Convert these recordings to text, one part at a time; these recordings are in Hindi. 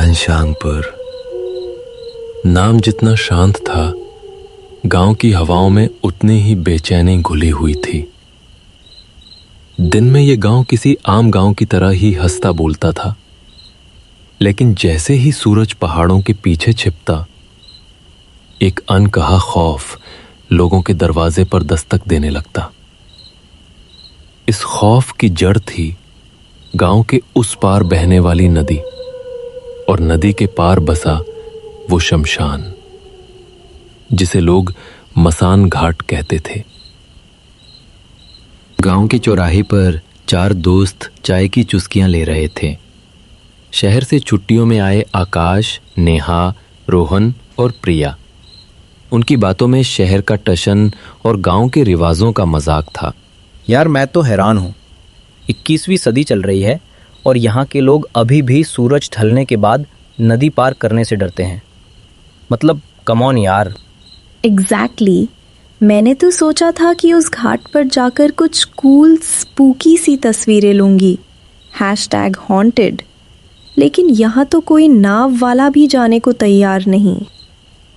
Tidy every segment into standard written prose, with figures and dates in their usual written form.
घनश्यामपुर। नाम जितना शांत था, गांव की हवाओं में उतनी ही बेचैनी घुली हुई थी। दिन में यह गांव किसी आम गांव की तरह ही हंसता बोलता था, लेकिन जैसे ही सूरज पहाड़ों के पीछे छिपता, एक अनकहा खौफ लोगों के दरवाजे पर दस्तक देने लगता। इस खौफ की जड़ थी गांव के उस पार बहने वाली नदी, और नदी के पार बसा वो शमशान, जिसे लोग मसान घाट कहते थे। गांव के चौराहे पर 4 दोस्त चाय की चुस्कियां ले रहे थे। शहर से छुट्टियों में आए आकाश, नेहा, रोहन और प्रिया। उनकी बातों में शहर का टशन और गांव के रिवाजों का मजाक था। यार मैं तो हैरान हूँ, 21वीं सदी चल रही है और यहाँ के लोग अभी भी सूरज ढलने के बाद नदी पार करने से डरते हैं। मतलब कम ऑन यार। एग्जैक्टली। मैंने तो सोचा था कि उस घाट पर जाकर कुछ कूल स्पूकी सी तस्वीरें लूंगी, #हॉन्टेड। लेकिन यहाँ तो कोई नाव वाला भी जाने को तैयार नहीं।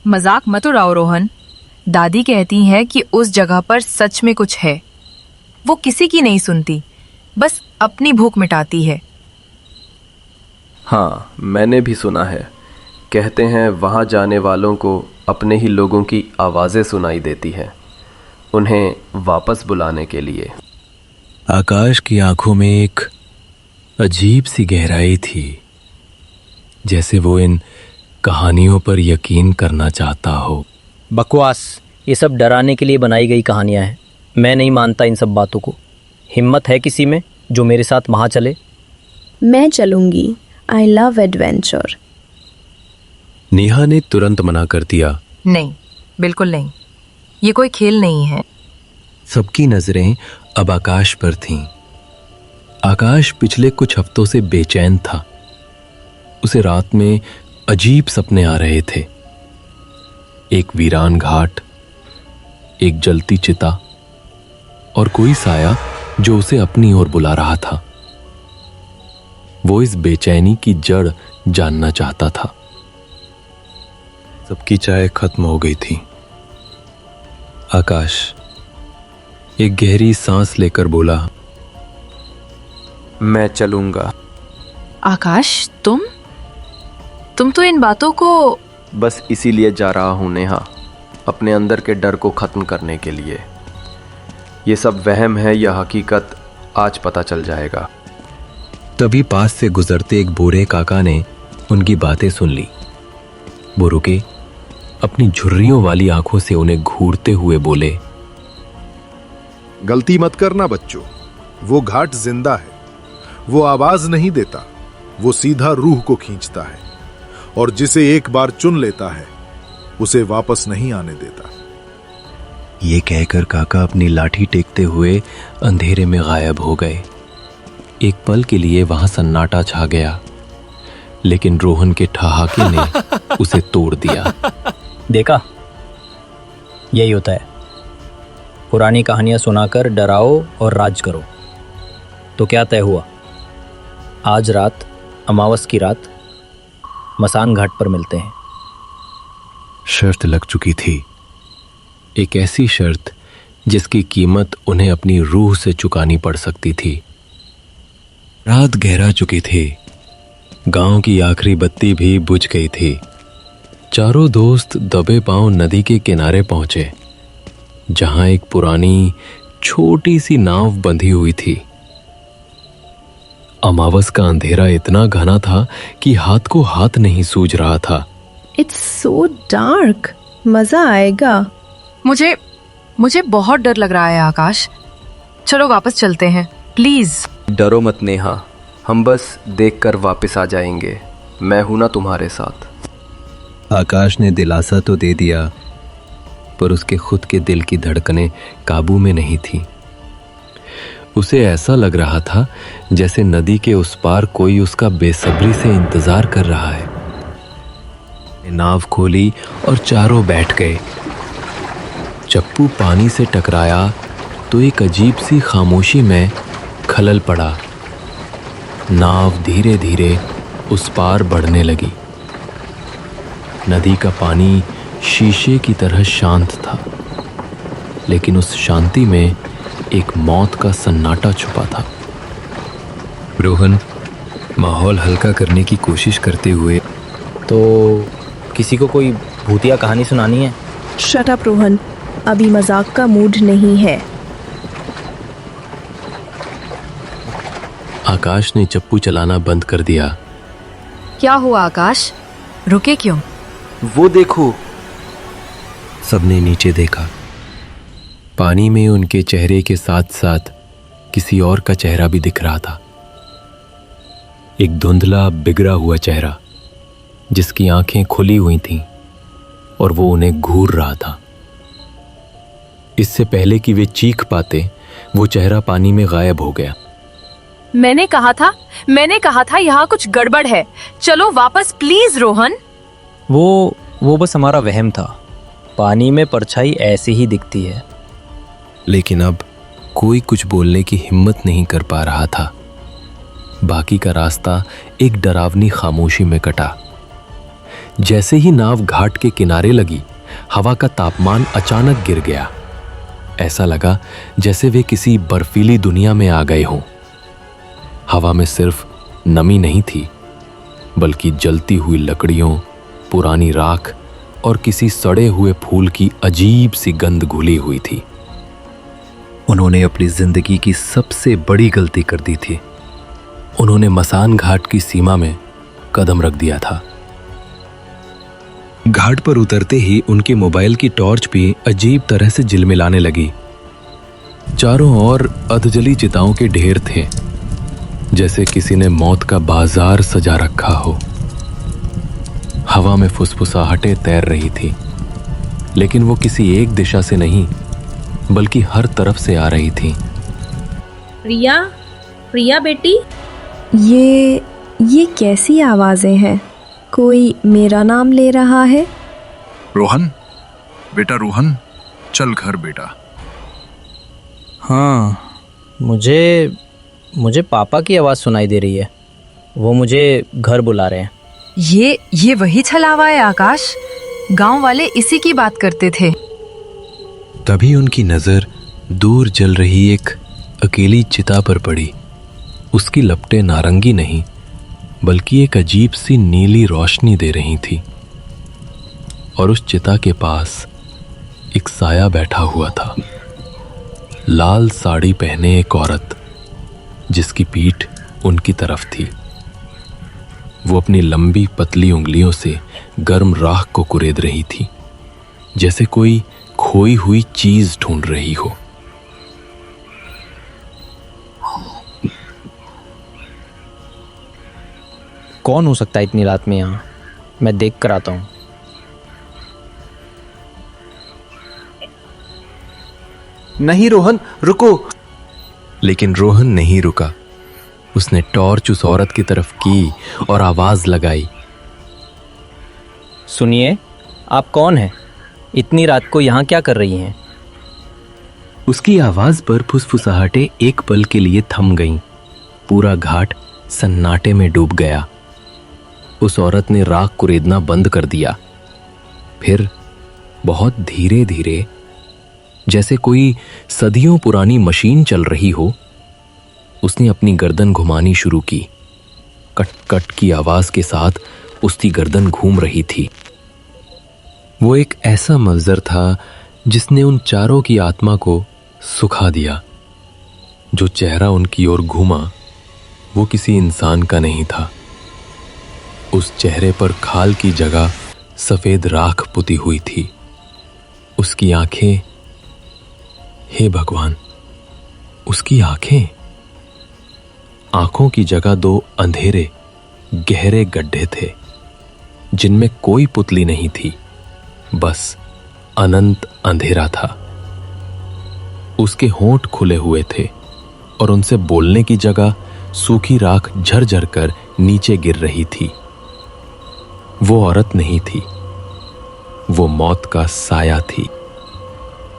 मजाक मत उड़ाओ रोहन। दादी कहती हैं कि उस जगह पर सच में कुछ है। वो किसी की नहीं सुनती, बस अपनी भूख मिटाती है। हाँ, मैंने भी सुना है। कहते हैं वहाँ जाने वालों को अपने ही लोगों की आवाज़ें सुनाई देती हैं, उन्हें वापस बुलाने के लिए। आकाश की आंखों में एक अजीब सी गहराई थी, जैसे वो इन कहानियों पर यकीन करना चाहता हो। बकवास, ये सब डराने के लिए बनाई गई कहानियाँ हैं। मैं नहीं मानता इन सब बातों को। हिम्मत है किसी में जो मेरे साथ वहाँ चले? मैं चलूंगी। I love adventure. नेहा ने तुरंत मना कर दिया। नहीं, बिल्कुल नहीं। ये कोई खेल नहीं है। सबकी नजरें अब आकाश पर थीं। आकाश पिछले कुछ हफ्तों से बेचैन था। उसे रात में अजीब सपने आ रहे थे। एक वीरान घाट, एक जलती चिता और कोई साया जो उसे अपनी ओर बुला रहा था। वो इस बेचैनी की जड़ जानना चाहता था। सबकी चाय खत्म हो गई थी। आकाश एक गहरी सांस लेकर बोला, मैं चलूंगा। आकाश, तुम तो इन बातों को बस इसीलिए जा रहा हूँ नेहा, अपने अंदर के डर को ख़त्म करने के लिए। ये सब वहम है या हकीकत, आज पता चल जाएगा। तभी पास से गुजरते एक बूढ़े काका ने उनकी बातें सुन ली। वो रुके, अपनी झुर्रियों वाली आंखों से उन्हें घूरते हुए बोले, गलती मत करना बच्चों, वो घाट जिंदा है। वो आवाज नहीं देता, वो सीधा रूह को खींचता है, और जिसे एक बार चुन लेता है उसे वापस नहीं आने देता। ये कहकर काका अपनी लाठी टेकते हुए अंधेरे में गायब हो गए। एक पल के लिए वहां सन्नाटा छा गया, लेकिन रोहन के ठहाके ने उसे तोड़ दिया। देखा, यही होता है। पुरानी कहानियां सुनाकर डराओ और राज करो। तो क्या तय हुआ? आज रात, अमावस की रात, मसान घाट पर मिलते हैं। शर्त लग चुकी थी, एक ऐसी शर्त जिसकी कीमत उन्हें अपनी रूह से चुकानी पड़ सकती थी। रात गहरा चुकी थी। गांव की आखिरी बत्ती भी बुझ गई थी। चारों दोस्त दबे पांव नदी के किनारे पहुंचे, जहां एक पुरानी छोटी सी नाव बंधी हुई थी। अमावस का अंधेरा इतना घना था कि हाथ को हाथ नहीं सूझ रहा था। It's so dark. मजा आएगा। मुझे बहुत डर लग रहा है आकाश। चलो वापस चलते हैं, प्लीज। डरो मत नेहा, हम बस देखकर वापस आ जाएंगे। मैं हूं ना तुम्हारे साथ। आकाश ने दिलासा तो दे दिया, पर उसके खुद के दिल की धड़कनें काबू में नहीं थी। उसे ऐसा लग रहा था जैसे नदी के उस पार कोई उसका बेसब्री से इंतजार कर रहा है। नाव खोली और चारों बैठ गए। चप्पू पानी से टकराया तो एक अजीब सी खामोशी में खलल पड़ा। नाव धीरे धीरे उस पार बढ़ने लगी। नदी का पानी शीशे की तरह शांत था, लेकिन उस शांति में एक मौत का सन्नाटा छुपा था। रोहन माहौल हल्का करने की कोशिश करते हुए, तो किसी को कोई भूतिया कहानी सुनानी है? शट अप रोहन, अभी मजाक का मूड नहीं है। आकाश ने चप्पू चलाना बंद कर दिया। क्या हुआ आकाश, रुके क्यों? वो देखो। सबने नीचे देखा। पानी में उनके चेहरे के साथ साथ किसी और का चेहरा भी दिख रहा था। एक धुंधला बिगड़ा हुआ चेहरा जिसकी आंखें खुली हुई थीं और वो उन्हें घूर रहा था। इससे पहले कि वे चीख पाते, वो चेहरा पानी में गायब हो गया। मैंने कहा था यहाँ कुछ गड़बड़ है। चलो वापस प्लीज रोहन। वो बस हमारा वहम था। पानी में परछाई ऐसी ही दिखती है। लेकिन अब कोई कुछ बोलने की हिम्मत नहीं कर पा रहा था। बाकी का रास्ता एक डरावनी खामोशी में कटा। जैसे ही नाव घाट के किनारे लगी, हवा का तापमान अचानक गिर गया। ऐसा लगा जैसे वे किसी बर्फीली दुनिया में आ गए हों। हवा में सिर्फ नमी नहीं थी, बल्कि जलती हुई लकड़ियों, पुरानी राख और किसी सड़े हुए फूल की अजीब सी गंध घुली हुई थी। उन्होंने अपनी जिंदगी की सबसे बड़ी गलती कर दी थी। उन्होंने मसान घाट की सीमा में कदम रख दिया था। घाट पर उतरते ही उनके मोबाइल की टॉर्च भी अजीब तरह से झिलमिलाने लगी। चारों ओर अधजली चिताओं के ढेर थे, जैसे किसी ने मौत का बाजार सजा रखा हो। हवा में फुसफुसाहटें तैर रही थी, लेकिन वो किसी एक दिशा से नहीं, बल्कि हर तरफ से आ रही थी। प्रिया बेटी, ये कैसी आवाजें हैं? कोई मेरा नाम ले रहा है? रोहन, बेटा रोहन, चल घर बेटा। हाँ, मुझे पापा की आवाज़ सुनाई दे रही है। वो मुझे घर बुला रहे हैं। ये वही छलावा है आकाश। गांव वाले इसी की बात करते थे। तभी उनकी नजर दूर जल रही एक अकेली चिता पर पड़ी। उसकी लपटें नारंगी नहीं, बल्कि एक अजीब सी नीली रोशनी दे रही थी, और उस चिता के पास एक साया बैठा हुआ था। लाल साड़ी पहने एक औरत, जिसकी पीठ उनकी तरफ थी। वो अपनी लंबी पतली उंगलियों से गर्म राख को कुरेद रही थी, जैसे कोई खोई हुई चीज ढूंढ रही हो। कौन हो सकता है इतनी रात में यहाँ? मैं देख कर आता हूँ। नहीं रोहन, रुको। लेकिन रोहन नहीं रुका। उसने टॉर्च उस औरत की तरफ की और आवाज लगाई। सुनिए, आप कौन हैं? इतनी रात को यहाँ क्या कर रही हैं? उसकी आवाज पर फुसफुसाहटें एक पल के लिए थम गईं। पूरा घाट सन्नाटे में डूब गया। उस औरत ने राख कुरेदना बंद कर दिया। फिर बहुत धीरे धीरे, जैसे कोई सदियों पुरानी मशीन चल रही हो, उसने अपनी गर्दन घुमानी शुरू की। कट कट की आवाज के साथ उसकी गर्दन घूम रही थी। वो एक ऐसा मंजर था जिसने उन चारों की आत्मा को सुखा दिया। जो चेहरा उनकी ओर घूमा, वो किसी इंसान का नहीं था। उस चेहरे पर खाल की जगह सफेद राख पुती हुई थी। उसकी आंखें, हे भगवान, उसकी आंखों की जगह दो अंधेरे गहरे गड्ढे थे, जिनमें कोई पुतली नहीं थी, बस अनंत अंधेरा था। उसके होंठ खुले हुए थे और उनसे बोलने की जगह सूखी राख झरझर कर नीचे गिर रही थी। वो औरत नहीं थी, वो मौत का साया थी।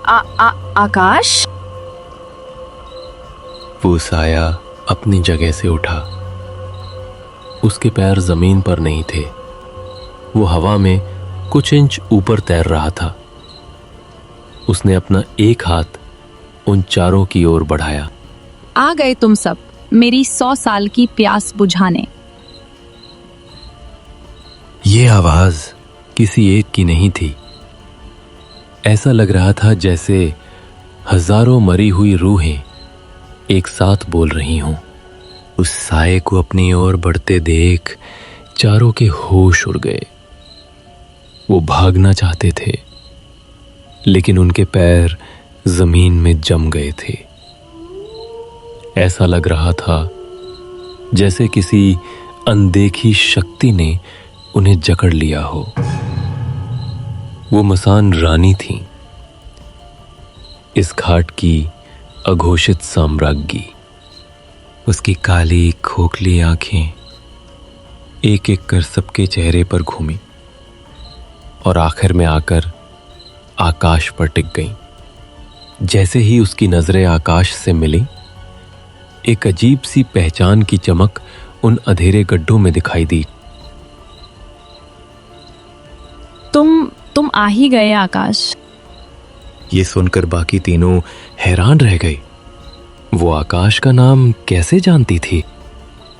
आकाश? वो साया अपनी जगह से उठा। उसके पैर जमीन पर नहीं थे। वो हवा में कुछ इंच ऊपर तैर रहा था। उसने अपना एक हाथ उन चारों की ओर बढ़ाया। आ गए तुम सब मेरी 100 साल की प्यास बुझाने। ये आवाज किसी एक की नहीं थी। ऐसा लग रहा था जैसे हजारों मरी हुई रूहें एक साथ बोल रही हों। उस साये को अपनी ओर बढ़ते देख चारों के होश उड़ गए। वो भागना चाहते थे, लेकिन उनके पैर जमीन में जम गए थे। ऐसा लग रहा था जैसे किसी अनदेखी शक्ति ने उन्हें जकड़ लिया हो। वो मसान रानी थी, इस घाट की अघोषित साम्राज्ञी। उसकी काली खोखली आंखें एक एक कर सबके चेहरे पर घूमी और आखिर में आकर आकाश पर टिक गईं। जैसे ही उसकी नजरें आकाश से मिली, एक अजीब सी पहचान की चमक उन अंधेरे गड्ढों में दिखाई दी। तुम आ ही गए आकाश। ये सुनकर बाकी तीनों हैरान रह गए। वो आकाश का नाम कैसे जानती थी?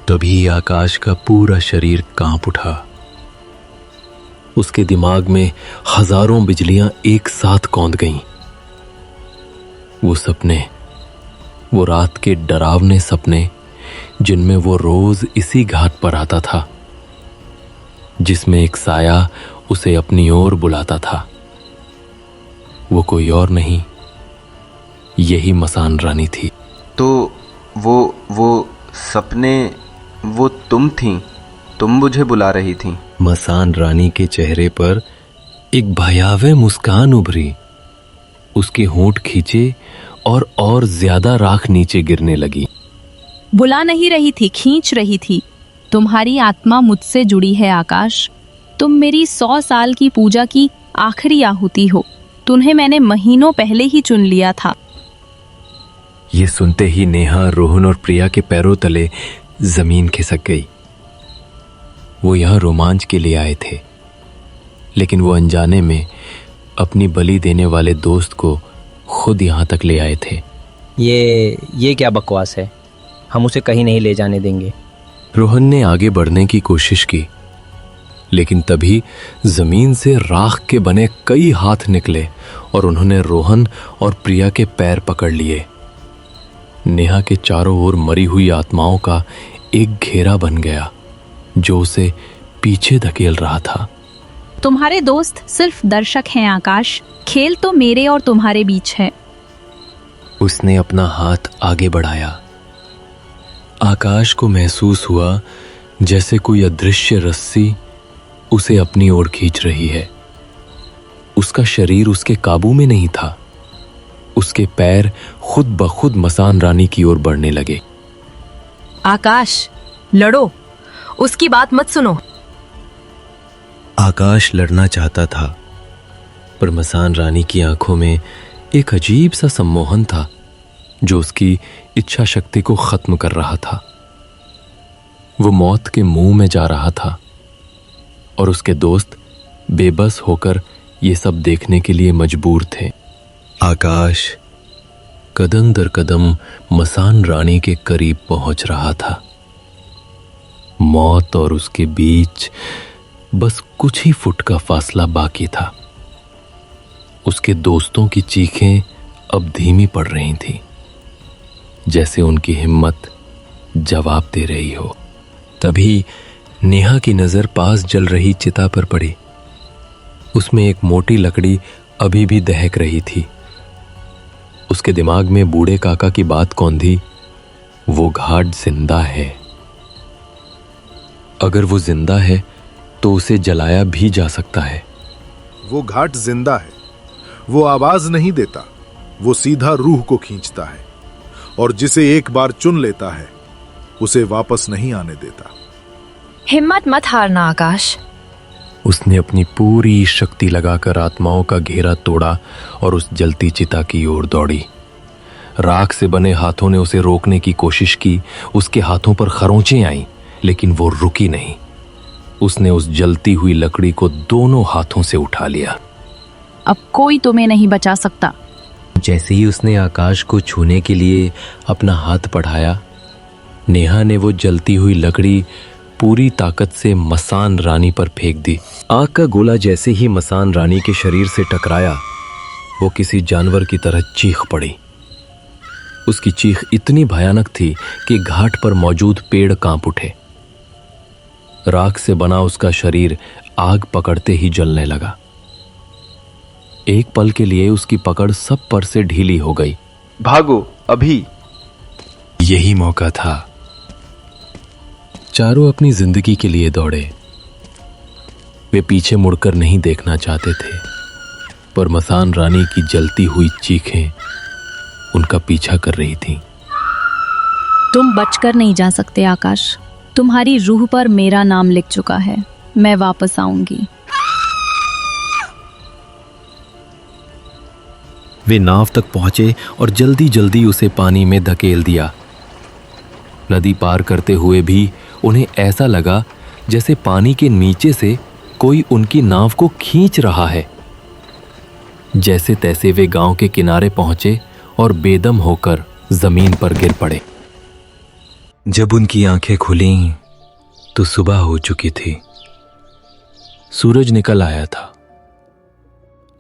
तभी आकाश का पूरा शरीर कांप उठा। उसके दिमाग में हजारों बिजलियां एक साथ कौंध गईं। वो सपने, वो रात के डरावने सपने जिनमें वो रोज इसी घाट पर आता था, जिसमें एक साया उसे अपनी ओर बुलाता था, वो कोई और नहीं, यही मसान रानी थी। तो वो सपने, वो तुम थीं? तुम मुझे बुला रही थीं? मसान रानी के चेहरे पर एक भयावह मुस्कान उभरी। उसके होंठ खींचे और ज्यादा राख नीचे गिरने लगी। बुला नहीं रही थी, खींच रही थी। तुम्हारी आत्मा मुझसे जुड़ी है आकाश। तुम मेरी 100 साल की पूजा की आखिरी आहुति हो। तुम्हें मैंने महीनों पहले ही चुन लिया था। ये सुनते ही नेहा, रोहन और प्रिया के पैरों तले जमीन खिसक गई। वो यहाँ रोमांच के लिए आए थे, लेकिन वो अनजाने में अपनी बलि देने वाले दोस्त को खुद यहाँ तक ले आए थे। ये क्या बकवास है? हम उसे कहीं नहीं ले जाने देंगे। रोहन ने आगे बढ़ने की कोशिश की, लेकिन तभी जमीन से राख के बने कई हाथ निकले और उन्होंने रोहन और प्रिया के पैर पकड़ लिए। नेहा के चारों ओर मरी हुई आत्माओं का एक घेरा बन गया जो उसे पीछे धकेल रहा था। तुम्हारे दोस्त सिर्फ दर्शक हैं आकाश। खेल तो मेरे और तुम्हारे बीच है। उसने अपना हाथ आगे बढ़ाया। आकाश को महसूस हुआ जैसे कोई अदृश्य रस्सी उसे अपनी ओर खींच रही है। उसका शरीर उसके काबू में नहीं था। उसके पैर खुद ब खुद मसान रानी की ओर बढ़ने लगे। आकाश, लड़ो, उसकी बात मत सुनो। आकाश लड़ना चाहता था, पर मसान रानी की आंखों में एक अजीब सा सम्मोहन था जो उसकी इच्छा शक्ति को खत्म कर रहा था। वो मौत के मुंह में जा रहा था और उसके दोस्त बेबस होकर ये सब देखने के लिए मजबूर थे। आकाश कदम दर कदम मसान रानी के करीब पहुंच रहा था। मौत और उसके बीच बस कुछ ही फुट का फासला बाकी था। उसके दोस्तों की चीखें अब धीमी पड़ रही थीं, जैसे उनकी हिम्मत जवाब दे रही हो। तभी नेहा की नजर पास जल रही चिता पर पड़ी। उसमें एक मोटी लकड़ी अभी भी दहक रही थी। उसके दिमाग में बूढ़े काका की बात कौंधी, वो घाट जिंदा है। अगर वो जिंदा है तो उसे जलाया भी जा सकता है। वो घाट जिंदा है। वो आवाज नहीं देता, वो सीधा रूह को खींचता है, और जिसे एक बार चुन लेता है उसे वापस नहीं आने देता। हिम्मत मत हारना आकाश। उसने अपनी पूरी शक्ति लगाकर आत्माओं का घेरा तोड़ा और उस जलती चिता की ओर दौड़ी। राख से बने हाथों ने उसे रोकने की कोशिश की। उसके हाथों पर खरोंचें आईं, लेकिन वो रुकी नहीं। उसने उस जलती हुई लकड़ी को दोनों हाथों से उठा लिया। अब कोई तुम्हें नहीं बचा सकता। जैसे ही उसने आकाश को छूने के लिए अपना हाथ बढ़ाया, नेहा ने वो जलती हुई लकड़ी पूरी ताकत से मसान रानी पर फेंक दी। आग का गोला जैसे ही मसान रानी के शरीर से टकराया, वो किसी जानवर की तरह चीख पड़ी। उसकी चीख इतनी भयानक थी कि घाट पर मौजूद पेड़ कांप उठे। राख से बना उसका शरीर आग पकड़ते ही जलने लगा। एक पल के लिए उसकी पकड़ सब पर से ढीली हो गई। भागो अभी। यही मौका था। चारों अपनी जिंदगी के लिए दौड़े। वे पीछे मुड़कर नहीं देखना चाहते थे, पर मसान रानी की जलती हुई चीखें उनका पीछा कर रही थीं। तुम बचकर नहीं जा सकते आकाश। तुम्हारी रूह पर मेरा नाम लिख चुका है। मैं वापस आऊंगी। वे नाव तक पहुंचे और जल्दी जल्दी उसे पानी में धकेल दिया। नदी पार करते हुए भी उन्हें ऐसा लगा जैसे पानी के नीचे से कोई उनकी नाव को खींच रहा है। जैसे तैसे वे गांव के किनारे पहुंचे और बेदम होकर जमीन पर गिर पड़े। जब उनकी आंखें खुलीं तो सुबह हो चुकी थी। सूरज निकल आया था,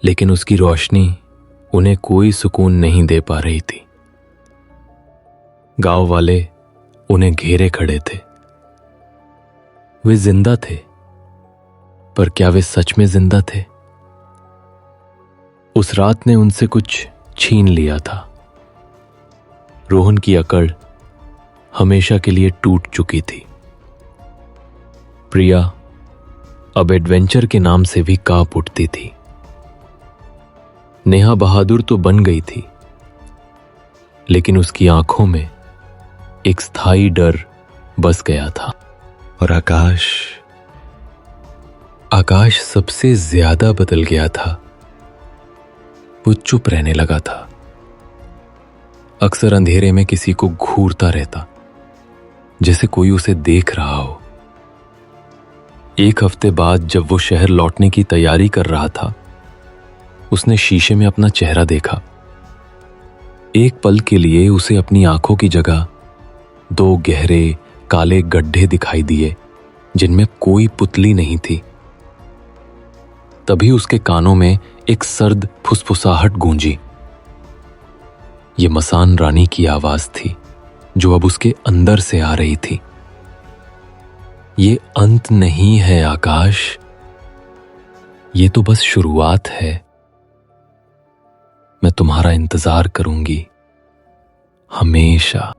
लेकिन उसकी रोशनी उन्हें कोई सुकून नहीं दे पा रही थी। गांव वाले उन्हें घेरे खड़े थे। वे जिंदा थे, पर क्या वे सच में जिंदा थे? उस रात ने उनसे कुछ छीन लिया था। रोहन की अकड़ हमेशा के लिए टूट चुकी थी। प्रिया अब एडवेंचर के नाम से भी कांप उठती थी। नेहा बहादुर तो बन गई थी, लेकिन उसकी आंखों में एक स्थायी डर बस गया था। और आकाश सबसे ज्यादा बदल गया था। वो चुप रहने लगा था। अक्सर अंधेरे में किसी को घूरता रहता, जैसे कोई उसे देख रहा हो। एक हफ्ते बाद जब वो शहर लौटने की तैयारी कर रहा था, उसने शीशे में अपना चेहरा देखा। एक पल के लिए उसे अपनी आंखों की जगह 2 गहरे काले गड्ढे दिखाई दिए, जिनमें कोई पुतली नहीं थी। तभी उसके कानों में एक सर्द फुसफुसाहट गूंजी। ये मसान रानी की आवाज थी, जो अब उसके अंदर से आ रही थी। ये अंत नहीं है आकाश, ये तो बस शुरुआत है। मैं तुम्हारा इंतजार करूंगी, हमेशा।